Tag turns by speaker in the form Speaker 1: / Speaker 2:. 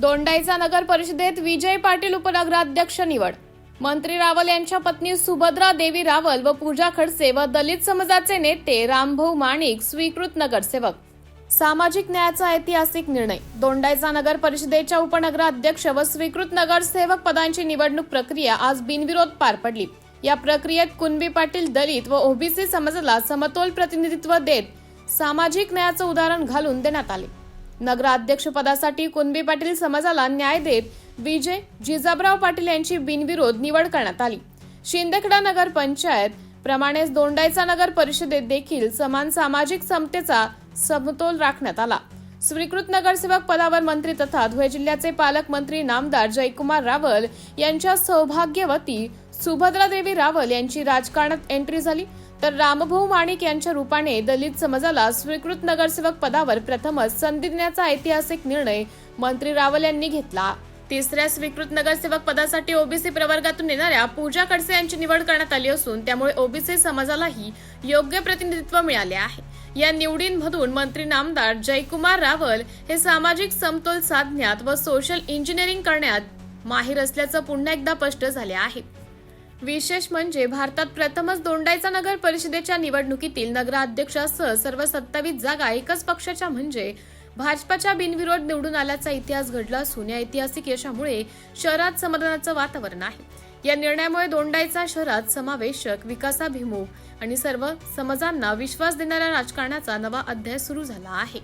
Speaker 1: दोंडाईचा नगर परिषदेत विजय पाटील उपनगराध्यक्ष निवड। मंत्री रावल यांच्या पत्नी सुभद्रा देवी रावल व पूजा खडसे व दलित समाजाचे नेते रामभाऊ माणिक स्वीकृत नगरसेवक। सामाजिक न्यायाचा ऐतिहासिक निर्णय। दोंडाईचा नगर परिषदेच्या उपनगराध्यक्ष व स्वीकृत नगरसेवक पदांची निवडणूक प्रक्रिया आज बिनविरोध पार पडली। या प्रक्रियेत कुणबी पाटील दलित व ओबीसी समाजाला समतोल प्रतिनिधित्व देत सामाजिक न्यायाचं उदाहरण घालून देण्यात आले। नगराध्यक्ष पदासाठी कुणबी पाटील समाजाला न्याय देत विजय जिजाबराव पाटील यांची बिनविरोध निवड करण्यात आली। शिंदखेडा नगर पंचायत प्रमाणेच दोंडाईचा नगर परिषदेत देखील समान सामाजिक समतेचा समतोल राखण्यात आला। स्वीकृत नगरसेवक पदावर मंत्री तथा धुळे जिल्ह्याचे पालकमंत्री नामदार जयकुमार रावल यांच्या सौभाग्यवती सुभद्रा देवी रावल यांची राजकारणात एंट्री झाली, तर रामभाऊ माणिक यांच्या रूपाने दलित समाजाला स्वीकृत नगरसेवक पदावर प्रथमच संधी देण्याचा ऐतिहासिक निर्णय मंत्री रावल यांनी घेतला। तिसऱ्या स्वीकृत नगरसेवक पदासाठी ओबीसी प्रवर्गातून येणाऱ्या पूजा खडसे यांची निवड करण्यात आली असून त्यामुळे ओबीसी समाजालाही योग्य प्रतिनिधित्व मिळाले आहे। या निवडींमधून मंत्री नामदार जयकुमार रावल हे सामाजिक समतोल साधण्यात व सोशल इंजिनिअरिंग करण्यात माहिर असल्याचं पुन्हा एकदा स्पष्ट झाले आहे। विशेष म्हणजे भारतात प्रथमच दोंडाईचा नगर परिषदेच्या निवडणुकीतील नगराध्यक्षासह सर्व 27 जागा एकच पक्षाच्या म्हणजे भाजपाच्या बिनविरोध निवडून आल्याचा इतिहास घडला असून या ऐतिहासिक यशामुळे शहरात समाधानाचं वातावरण आहे। या निर्णयामुळे दोंडाईचा शहरात समावेशक, विकासाभिमुख आणि सर्व समाजांना विश्वास देणाऱ्या राजकारणाचा नवा अध्याय सुरू झाला आहे।